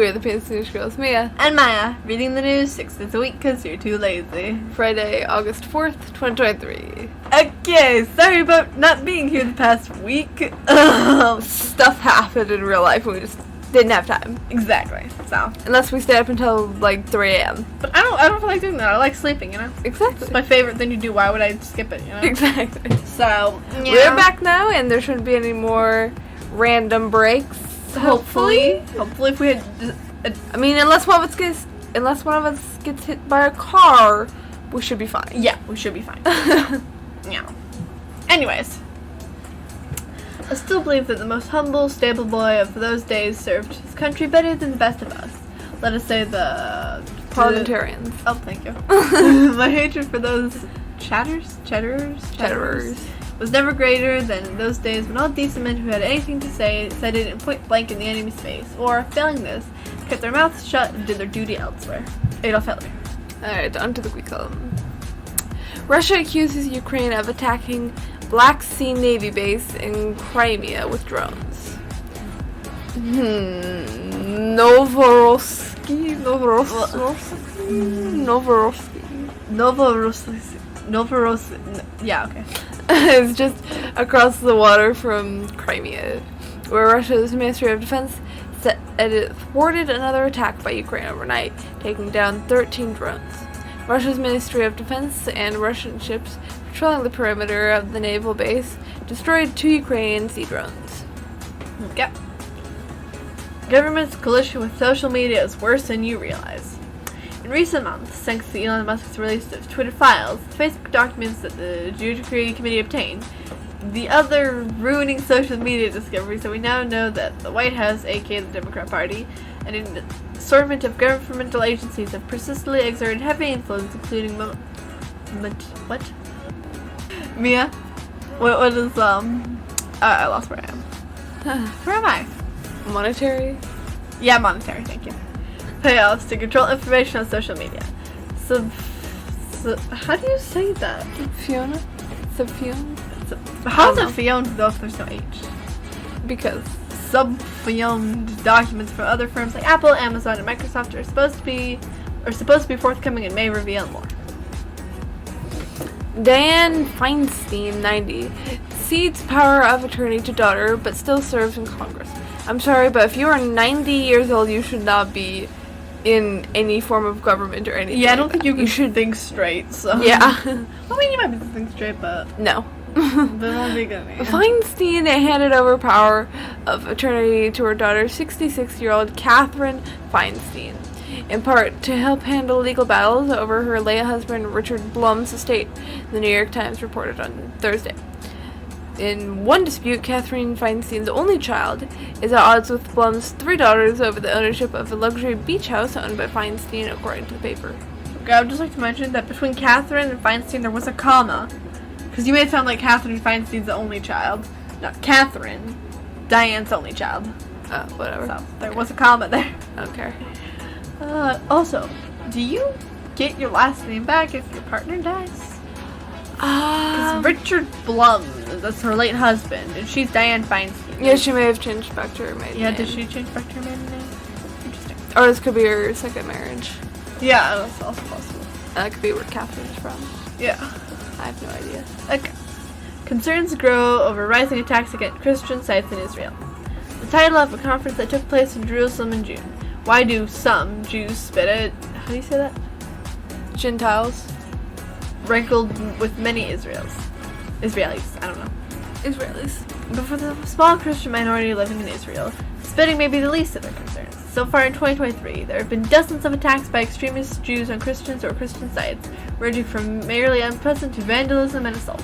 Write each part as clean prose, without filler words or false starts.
we are the PNC Newsgirls, Mia and Maya, reading the news 6 days a week because you're too lazy. Friday, August 4th, 2023. Okay, sorry about not being here the past week. Stuff happened in real life and we just didn't have time. Exactly, so. Unless we stayed up until like 3 a.m. But I don't feel like doing that. I like sleeping, you know? Exactly. It's my favorite thing to do. Why would I skip it, you know? Exactly. So, yeah. We're back now and there shouldn't be any more random breaks. Hopefully if we had... I mean, unless one of us gets hit by a car, we should be fine. Yeah, we should be fine. Yeah. Anyways. I still believe that the most humble, stable boy of those days served his country better than the best of us. Let us say the... Parliamentarians. Oh, thank you. My hatred for those chatterers was never greater than in those days when all decent men who had anything to say said it in point blank in the enemy's face, or, failing this, kept their mouths shut and did their duty elsewhere. Adolf Hitler. Alright, on to the quick column. Russia accuses Ukraine of attacking Black Sea Navy base in Crimea with drones. Novorossiysk. Yeah, okay. It's just across the water from Crimea, where Russia's Ministry of Defense said it thwarted another attack by Ukraine overnight, taking down 13 drones. Russia's Ministry of Defense and Russian ships patrolling the perimeter of the naval base destroyed 2 Ukrainian sea drones. Yep. Government's collision with social media is worse than you realize. In recent months, thanks to Elon Musk's release of Twitter files, Facebook documents that the Judiciary Committee obtained, the other ruining social media discoveries that we now know that the White House, aka the Democrat Party, and an assortment of governmental agencies have persistently exerted heavy influence, including what? Mia? What is, I lost where I am. Where am I? Monetary? Yeah, monetary, thank you. Payoffs to control information on social media. So how do you say that? Fiona? How's it filmed though if there's no H? Because Sub-filmed documents from other firms like Apple, Amazon, and Microsoft are supposed to be forthcoming and may reveal more. Dianne Feinstein, 90, cedes power of attorney to daughter, but still serves in Congress. I'm sorry, but if you are 90 years old, you should not be in any form of government or anything. Yeah, I don't think you should think straight, so. Yeah. I mean, you might be thinking straight, but. No. But won't be good. Feinstein handed over power of attorney to her daughter, 66-year-old Catherine Feinstein, in part to help handle legal battles over her late husband Richard Blum's estate, the New York Times reported on Thursday. In one dispute, Catherine Feinstein's only child is at odds with Blum's 3 daughters over the ownership of a luxury beach house owned by Feinstein, according to the paper. Okay, I would just like to mention that between Catherine and Feinstein there was a comma. Because you made it sound like Catherine Feinstein's the only child. Not Catherine. Diane's only child. Oh, whatever. So, there was a comma there. I don't care. Also, do you get your last name back if your partner dies? Because Richard Blum, that's her late husband, and she's Dianne Feinstein. Yeah, she may have changed back to her maiden name. Yeah, did she change back to her maiden name? Interesting. Or this could be her second marriage. Yeah, that's also possible. That could be where Catherine's from. Yeah. I have no idea. Okay. Concerns grow over rising attacks against Christian sites in Israel. The title of a conference that took place in Jerusalem in June. Why do some Jews spit at... How do you say that? Gentiles. Rankled with many Israelis, I don't know. Israelis. But for the small Christian minority living in Israel, spitting may be the least of their concerns. So far in 2023, there have been dozens of attacks by extremist Jews on Christians or Christian sites, ranging from merely unpleasant to vandalism and assault.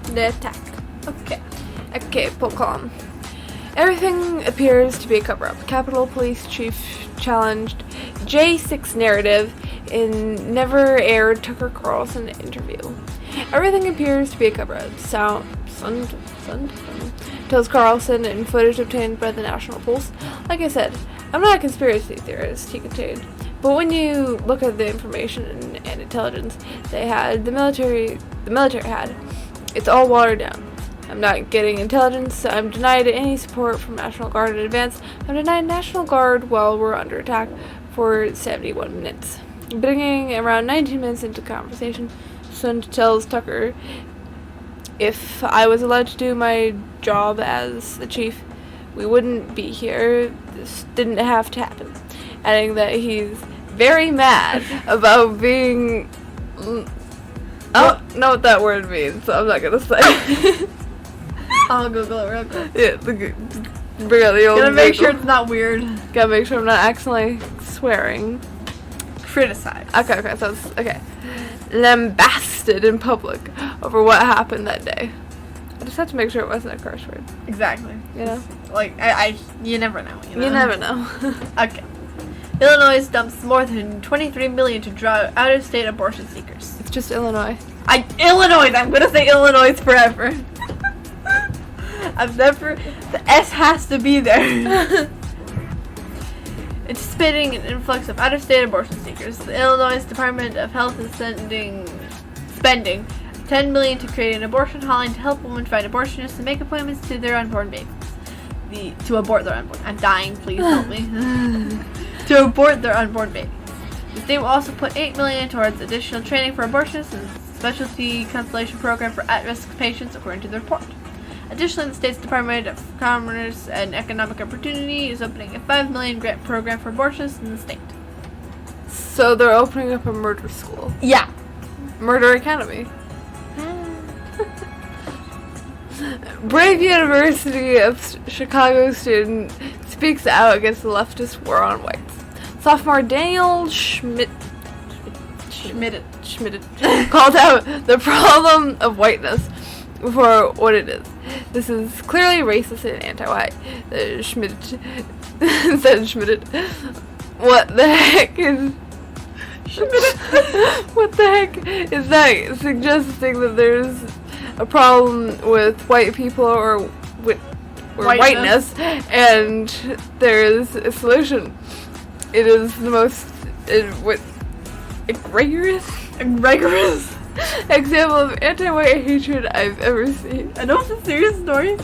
The attack. Okay, Polcom. Everything appears to be a cover-up. Capitol Police Chief challenged J6 narrative in never-aired Tucker Carlson interview. Everything appears to be a cover-up. Sun tells Carlson in footage obtained by the National Pulse. Like I said, I'm not a conspiracy theorist, he continued. But when you look at the information and intelligence they had, the military had, it's all watered down. I'm not getting intelligence. I'm denied any support from National Guard in advance. I'm denied National Guard while we're under attack for 71 minutes. Beginning around 19 minutes into the conversation, Sun tells Tucker if I was allowed to do my job as the chief, we wouldn't be here. This didn't have to happen. Adding that he's very mad about being... I don't know what that word means, so I'm not gonna say. I'll Google it real quick. Yeah, bring out the old Gotta make sure Google. it's not weird. Gotta make sure I'm not accidentally swearing. Criticize. Okay, so it's, okay. Lambasted in public over what happened that day. I just had to make sure it wasn't a curse word. Exactly. You know? Like, you never know. You never know. Okay. Illinois dumps more than $23 million to draw out-of-state abortion seekers. It's just Illinois. Illinois! I'm gonna say Illinois forever. The S has to be there. Anticipating an influx of out-of-state abortion seekers, the Illinois Department of Health is spending $10 million to create an abortion hotline to help women find abortionists and make appointments to their unborn babies. To abort their unborn. I'm dying, please help me. To abort their unborn babies. The state will also put $8 million towards additional training for abortionists and specialty consultation program for at-risk patients, according to the report. Additionally, the state's Department of Commerce and Economic Opportunity is opening a $5 million grant program for abortionists in the state. So they're opening up a murder school. Yeah. Murder Academy. Brave University of Chicago student speaks out against the leftist war on whites. Sophomore Daniel Schmidt called out the problem of whiteness for what it is. This is clearly racist and anti-white. Schmidt said Schmidt. What the heck is what the heck is that suggesting that there's a problem with white people or whiteness, and there's a solution. It is the most rigorous example of anti-white hatred I've ever seen. I know it's a serious story.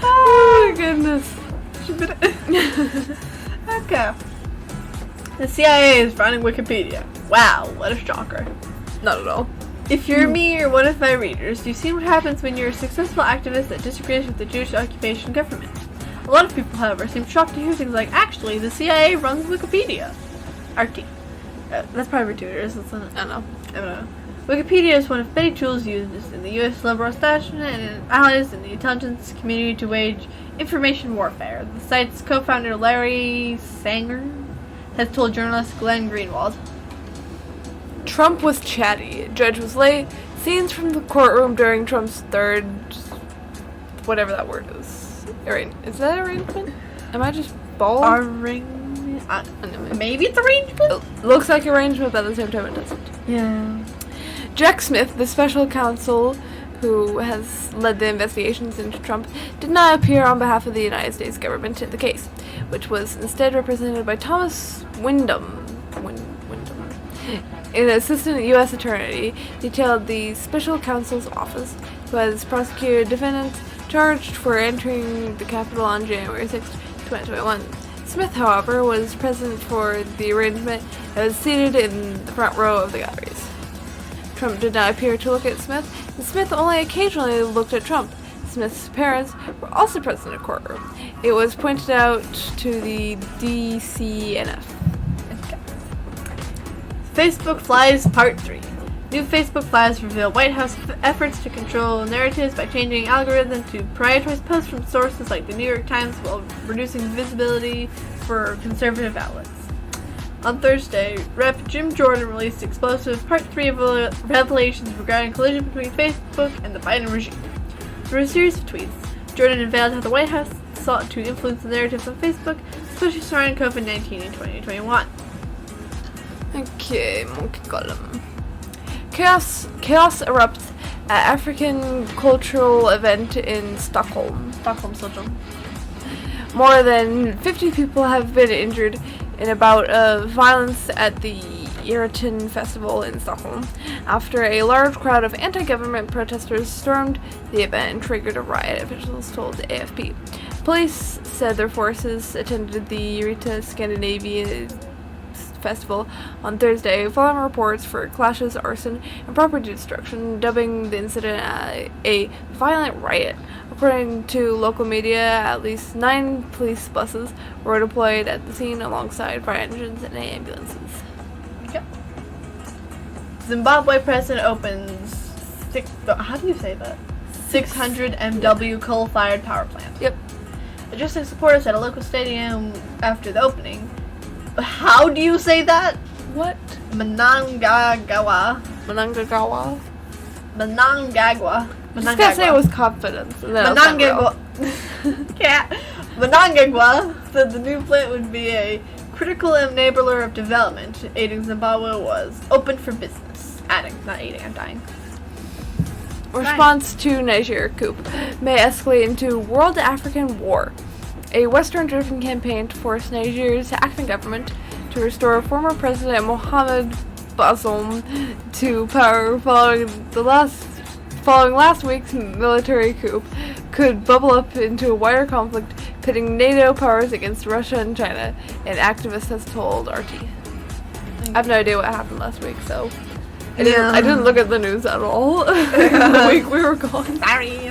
Oh my goodness. Okay. The CIA is running Wikipedia. Wow, what a shocker. Not at all. If you're me or one of my readers, you've seen what happens when you're a successful activist that disagrees with the Jewish occupation government. A lot of people, however, seem shocked to hear things like, actually, the CIA runs Wikipedia. RT. That's probably gratuitous, isn't it? I don't know. Wikipedia is one of many tools used in the U.S. liberal establishment and allies in the intelligence community to wage information warfare. The site's co-founder, Larry Sanger, has told journalist Glenn Greenwald. Trump was chatty. Judge was late. Scenes from the courtroom during Trump's third... whatever that word is. Is that arrangement? Am I just bald? Maybe it's arrangement? It looks like arrangement, but at the same time it doesn't. Yeah. Jack Smith, the special counsel who has led the investigations into Trump, did not appear on behalf of the United States government in the case, which was instead represented by Thomas Wyndham. An assistant U.S. attorney detailed the special counsel's office, who has prosecuted defendants charged for entering the Capitol on January 6, 2021. Smith, however, was present for the arrangement and was seated in the front row of the galleries. Trump did not appear to look at Smith, and Smith only occasionally looked at Trump. Smith's parents were also present in the courtroom. It was pointed out to the DCNF. Facebook Flies Part 3. New Facebook Flies reveal White House efforts to control narratives by changing algorithms to prioritize posts from sources like the New York Times while reducing visibility for conservative outlets. On Thursday, Rep. Jim Jordan released explosive Part 3 revelations regarding collision between Facebook and the Biden regime. Through a series of tweets, Jordan unveiled how the White House sought to influence the narratives on Facebook, especially surrounding COVID-19 in 2021. Okay, monkey column. Chaos erupts at African cultural event in Stockholm. Stockholm. More than 50 people have been injured in a bout of violence at the Irritan Festival in Stockholm after a large crowd of anti-government protesters stormed the event and triggered a riot, officials told AFP. Police said their forces attended the Irrita Scandinavia Festival on Thursday, following reports for clashes, arson, and property destruction, dubbing the incident a violent riot. According to local media, at least 9 police buses were deployed at the scene alongside fire engines and ambulances. Yep. Zimbabwe president opens how do you say that? 600 MW coal-fired power plant. Yep. Addressing supporters at a local stadium after the opening. How do you say that? What? Manangagawa. Just gotta say it with confidence. Manangagwa. Manangagwa said the new plant would be a critical enabler of development, aiding Zimbabwe was open for business. Adding, not aiding, I'm dying. Response to Niger coup may escalate into World African War. A Western-driven campaign to force Niger's acting government to restore former President Mohamed Bazoum to power following last week's military coup could bubble up into a wider conflict pitting NATO powers against Russia and China, an activist has told RT. I have no idea what happened last week, so I didn't look at the news at all the week we were gone. Sorry.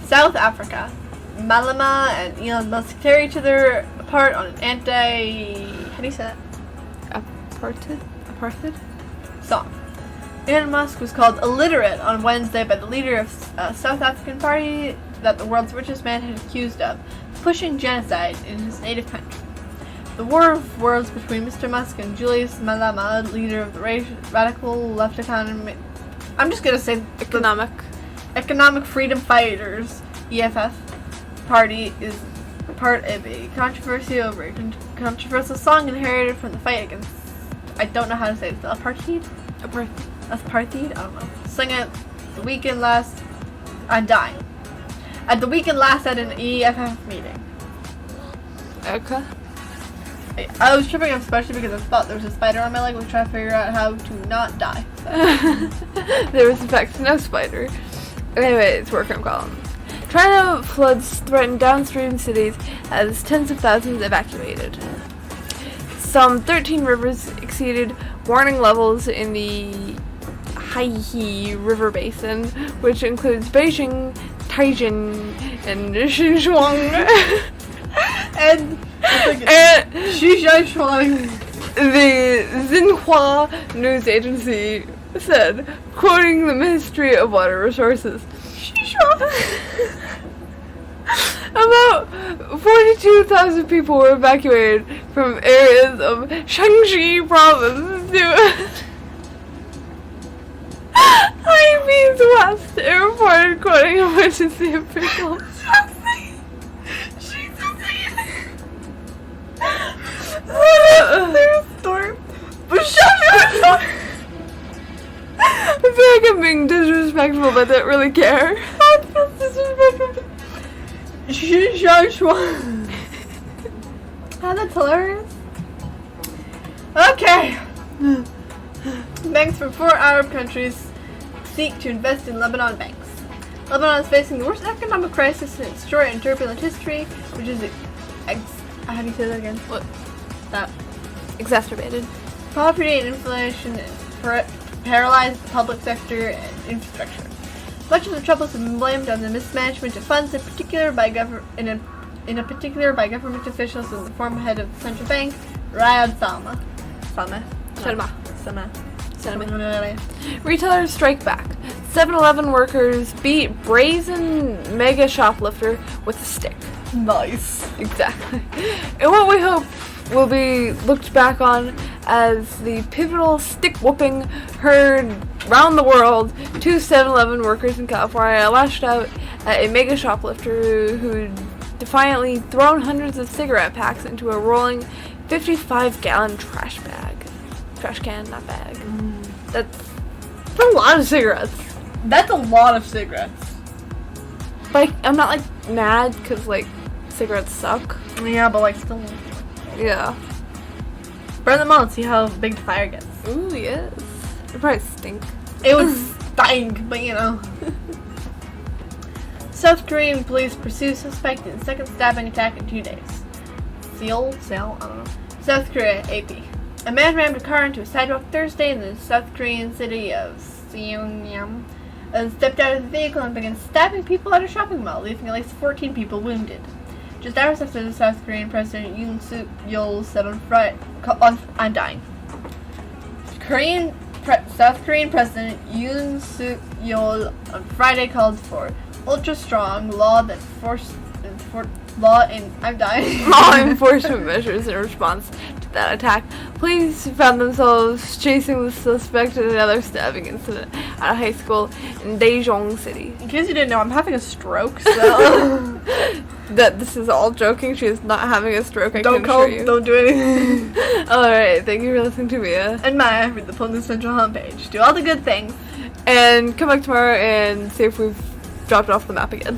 South Africa. Malema and Elon Musk tear each other apart on an how do you say that? Apartheid? Song. Elon Musk was called illiterate on Wednesday by the leader of South African party that the world's richest man had accused of pushing genocide in his native country. The war of words between Mr. Musk and Julius Malema, leader of the radical left economy. I'm just gonna say Economic Freedom Fighters (EFF) party is part of a controversy over a controversial song inherited from the fight against. I don't know how to say it. Apartheid. Apartheid. I don't know. Sing it the weekend last. I'm dying. At the weekend last at an EFF meeting. Okay. I was tripping up especially because I thought there was a spider on my leg. I was trying to figure out how to not die. There was in fact no spider. Anyway, it's working column. China floods threaten downstream cities as tens of thousands evacuated. Some 13 rivers exceeded warning levels in the Haihe River Basin, which includes Beijing, Taijin, and Xinjiang. and the Xinhua news agency said, quoting the Ministry of Water Resources, about 42,000 people were evacuated from areas of Shaanxi province to Haibi's west, it reported, quoting emergency officials. There's a storm. I feel like I'm being disrespectful, but I don't really care. That's disrespectful. Oh, that's hilarious. Okay. Banks from 4 Arab countries seek to invest in Lebanon banks. Lebanon is facing the worst economic crisis in its short and turbulent history, which is how do you say that again? What? That exacerbated. Poverty and inflation paralyzed the public sector and infrastructure. Much of the troubles have been blamed on the mismanagement of funds, in particular by government officials and the former head of the central bank, Riyad Salma. Retailers strike back. 7-Eleven workers beat brazen mega shoplifter with a stick. Nice. Exactly. And what we hope will be looked back on as the pivotal stick whooping heard around the world. 2 7-Eleven workers in California lashed out at a mega shoplifter who'd defiantly thrown hundreds of cigarette packs into a rolling 55-gallon trash can, not bag. That's a lot of cigarettes. That's a lot of cigarettes. Like, I'm not, like, mad because, like, cigarettes suck. Yeah, but, like, still. Yeah. Burn them all and see how big the fire gets. Ooh, yes. It probably stink. It would stink, but you know. South Korean police pursue suspect in second stabbing attack in 2 days. Seoul? I don't know. South Korea, AP. A man rammed a car into a sidewalk Thursday in the South Korean city of Seongnam and stepped out of the vehicle and began stabbing people at a shopping mall, leaving at least 14 people wounded. Just hours after the South Korean President Yoon Suk Yeol said on Friday, I'm dying. South Korean President Yoon Suk Yeol on Friday called for ultra-strong law enforcement measures in response to that attack. Police found themselves chasing the suspect in another stabbing incident at a high school in Daejeon City. In case you didn't know, I'm having a stroke, so... That this is all joking. She is not having a stroke. I can assure you. Don't do anything. Alright, thank you for listening to Mia. And Maya for the Pony Central homepage. Do all the good things. And come back tomorrow and see if we've dropped off the map again.